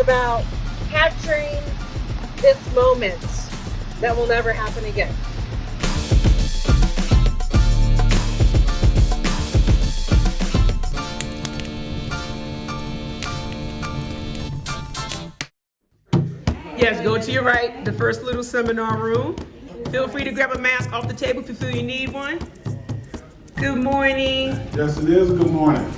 about capturing this moment that will never happen again. Yes, go to your right, the first little seminar room. Feel free to grab a mask off the table if you feel you need one. Good morning. Yes, it is. Good morning.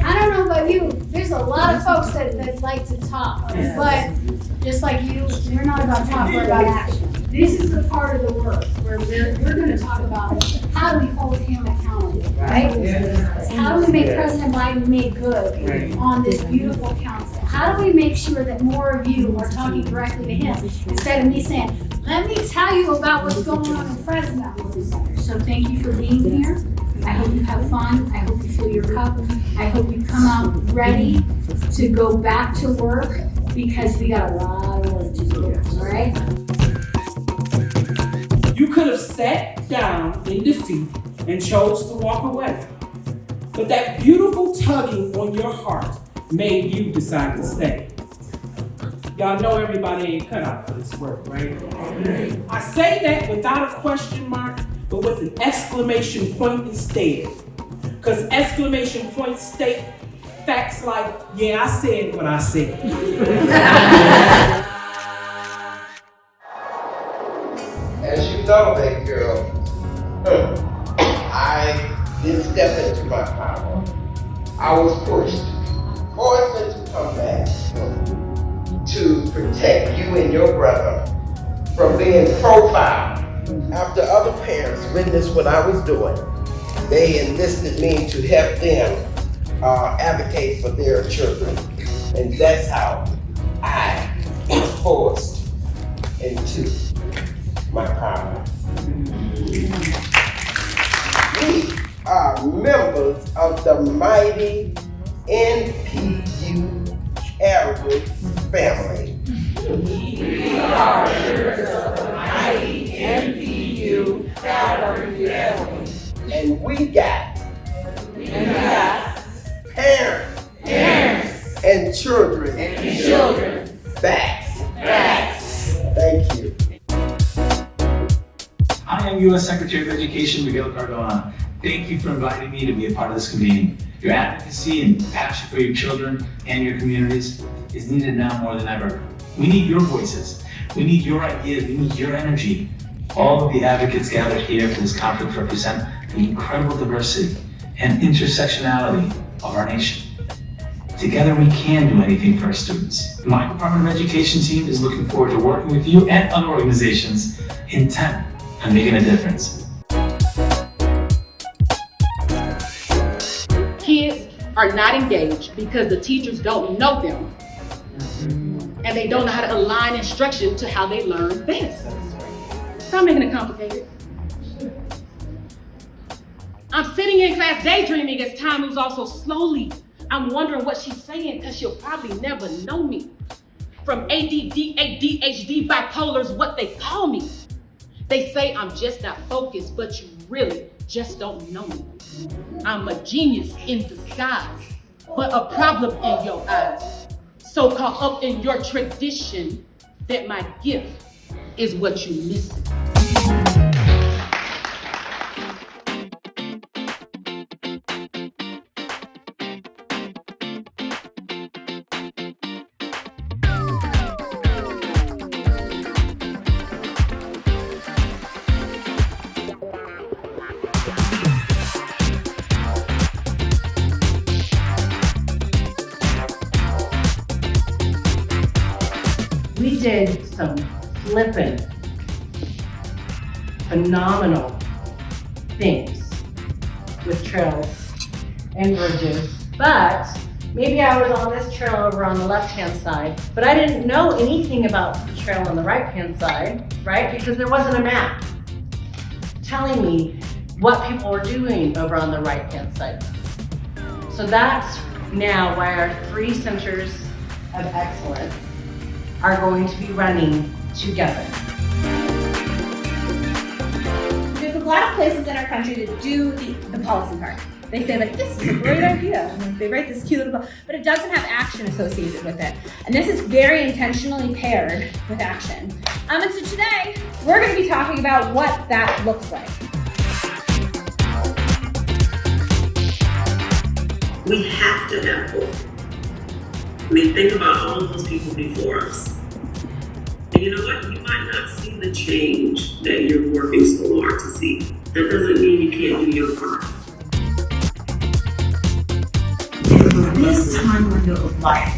I don't know about you, there's a lot of folks that like to talk, but just like you, we're not about talk, we're about action. This is the part of the work where we're gonna talk about how do we hold him accountable, right? How do we make President Biden make good on this beautiful council? How do we make sure that more of you are talking directly to him instead of me saying, let me tell you about what's going on in Fresno. So thank you for being here. I hope you have fun. I hope you fill your cup. I hope you come out ready to go back to work because we got a lot of work to do, all right? You could have sat down in defeat and chose to walk away. But that beautiful tugging on your heart made you decide to stay. Y'all know everybody ain't cut out for this work, right? I say that without a question mark, but with an exclamation point instead. Because exclamation points state facts like, yeah, I said what I said. As you know, that girl, I didn't step into my power. I was forced into come back to protect you and your brother from being profiled. After other parents witnessed what I was doing, they enlisted me to help them advocate for their children. And that's how I was forced into my power. We are members of the mighty NPU family. We are members of the mighty NPU family. And we got parents and children backs. Thank you. I am U.S. Secretary of Education Miguel Cardona. Thank you for inviting me to be a part of this convening. Your advocacy and passion for your children and your communities is needed now more than ever. We need your voices. We need your ideas. We need your energy. All of the advocates gathered here for this conference represent the incredible diversity and intersectionality of our nation. Together we can do anything for our students. My Department of Education team is looking forward to working with you and other organizations intent on making a difference. Kids are not engaged because the teachers don't know them and they don't know how to align instruction to how they learn best. Stop making it complicated. I'm sitting in class daydreaming as time moves off so slowly. I'm wondering what she's saying because she'll probably never know me. From ADD, ADHD, bipolar's what they call me. They say I'm just not focused, but you really just don't know me. I'm a genius in disguise, but a problem in your eyes. So caught up in your tradition that my gift is what you missing. We did some flippin' phenomenal things with trails and bridges, but maybe I was on this trail over on the left-hand side, but I didn't know anything about the trail on the right-hand side, right? Because there wasn't a map telling me what people were doing over on the right-hand side. So that's now why our 3 centers of excellence are going to be running together. There's a lot of places in our country that do the policy part. They say like, this is a great idea. And like, they write this cute little, but it doesn't have action associated with it. And this is very intentionally paired with action. And so today, we're gonna be talking about what that looks like. We have to have hope. I mean, think about all of those people before us. And you know what? You might not see the change that you're working so hard to see. That doesn't mean you can't do your part. In this time window of life,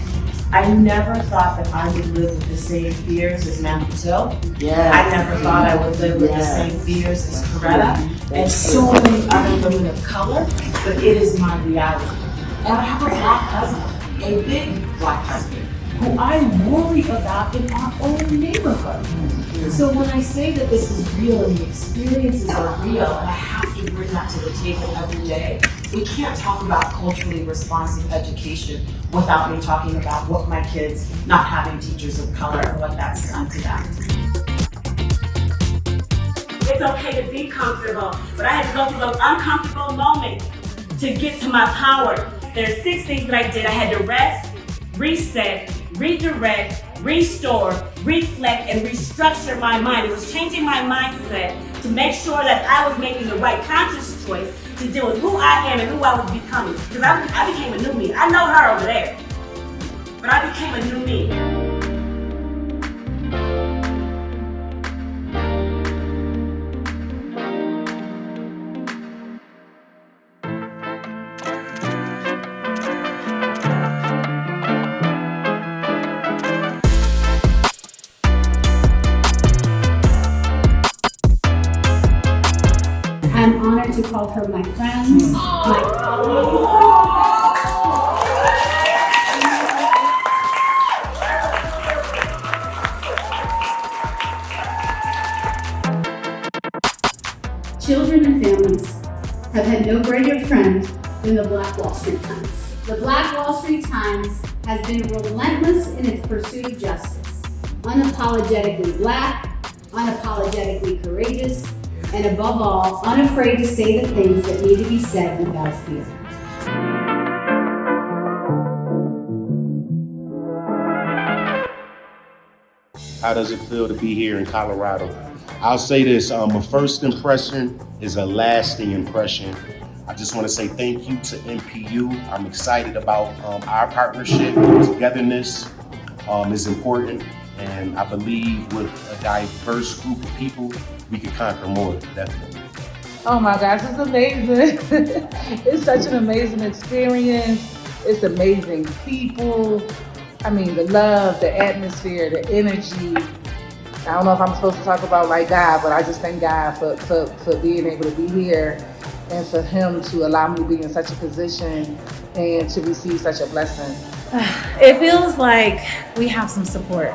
I never thought that I would live with the same fears as Matthew Till. Yeah. I never thought I would live with the same fears as Coretta and so many other women of color, but it is my reality. And I have a black husband, a big black husband, who I worry about in our own neighborhood. So when I say that this is real and the experiences are real, and I have to bring that to the table every day, we can't talk about culturally responsive education without me talking about what my kids not having teachers of color and what that's done to them. It's okay to be comfortable, but I had to go through those uncomfortable moments to get to my power. There's 6 things that I did. I had to rest, reset, redirect, restore, reflect, and restructure my mind. It was changing my mindset to make sure that I was making the right conscious choice to deal with who I am and who I was becoming. Because I became a new me. I know her over there, but I became a new me. I'm honored to call her my friend, my colleague. Children and families have had no greater friend than the Black Wall Street Times. The Black Wall Street Times has been relentless in its pursuit of justice, unapologetically Black, unapologetically courageous, and above all, unafraid to say the things that need to be said without fear. How does it feel to be here in Colorado? I'll say this, a first impression is a lasting impression. I just want to say thank you to NPU. I'm excited about our partnership. Togetherness is important, and I believe with a diverse group of people, we can conquer more, definitely. Oh my gosh, it's amazing. It's such an amazing experience. It's amazing people. I mean, the love, the atmosphere, the energy. I don't know if I'm supposed to talk about like God, but I just thank God for being able to be here and for him to allow me to be in such a position and to receive such a blessing. It feels like we have some support.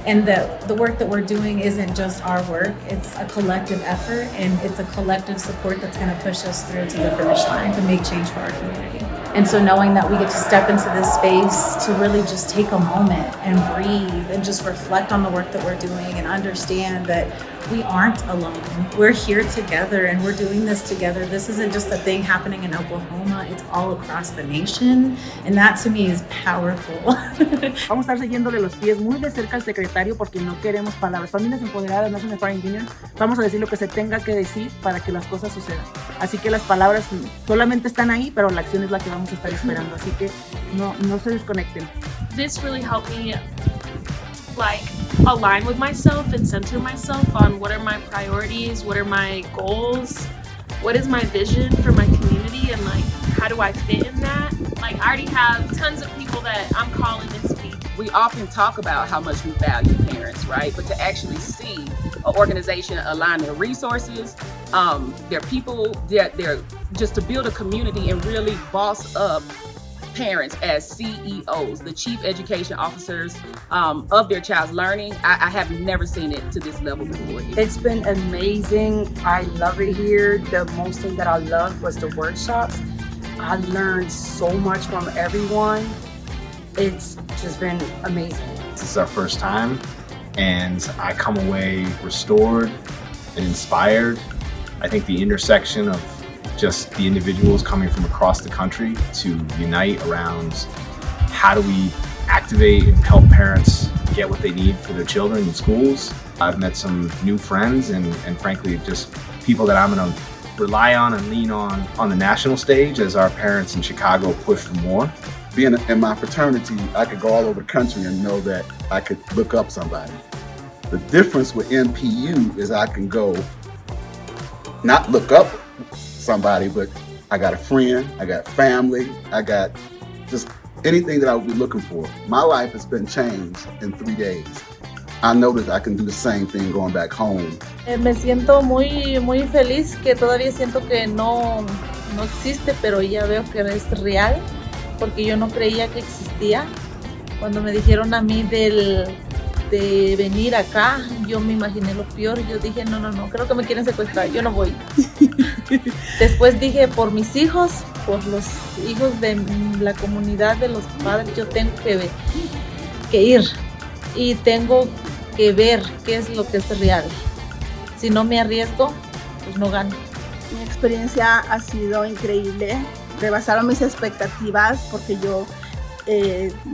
And the work that we're doing isn't just our work, it's a collective effort and it's a collective support that's gonna push us through to the finish line to make change for our community. And so knowing that we get to step into this space to really just take a moment and breathe and just reflect on the work that we're doing and understand that we aren't alone. We're here together and we're doing this together. This isn't just a thing happening in Oklahoma, it's all across the nation. And that to me is powerful. Vamos a estar siguiéndole los pies muy de cerca al secretario porque no queremos palabras. Familias Empoderadas, National Empowering Union, vamos a decir lo que se tenga que decir para que las cosas sucedan. Así que las palabras solamente están ahí, pero la acción es la que vamos a estar esperando. Así que no se desconecten. This really helped me align with myself and center myself on what are my priorities, what are my goals, what is my vision for my community, and how do I fit in that. I already have tons of people that I'm calling to speak. We often talk about how much we value parents, right? But to actually see an organization align their resources, their people, their just to build a community and really boss up parents as CEOs, the chief education officers of their child's learning. I have never seen it to this level before. It's been amazing. I love it here. The most thing that I loved was the workshops. I learned so much from everyone. it's just been amazing. This is our first time, and I come away restored and inspired. I think the intersection of just the individuals coming from across the country to unite around how do we activate and help parents get what they need for their children in schools. I've met some new friends and frankly just people that I'm going to rely on and lean on the national stage as our parents in Chicago push for more. Being in my fraternity, I could go all over the country and know that I could look up somebody. The difference with NPU is I can go, not look up somebody, but I got a friend, I got family, I got just anything that I would be looking for. My life has been changed in 3 days. I know that I can do the same thing going back home. Me siento muy feliz, que todavía siento que no existe, pero ya veo que es real, porque yo no creía que existía. Cuando me dijeron a mí de venir acá, yo me imaginé lo peor. Yo dije, no, creo que me quieren secuestrar, yo no voy. Después dije, por mis hijos, por los hijos de la comunidad de los padres, yo tengo que ir y tengo que ver qué es lo que es real. Si no me arriesgo, pues no gano. Mi experiencia ha sido increíble, rebasaron mis expectativas porque yo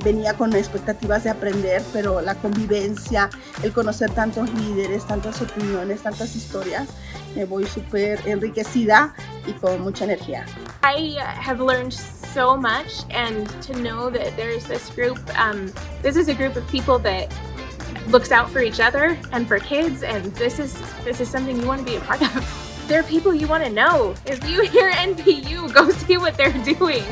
venía con expectativas de aprender, pero la convivencia, el conocer tantos líderes, tantas opiniones, tantas historias, me voy súper enriquecida y con mucha energía. I have learned so much, and to know that there's this group, this is a group of people that looks out for each other and for kids, and this is something you want to be a part of. They're people you want to know. If you hear NPU, go see what they're doing.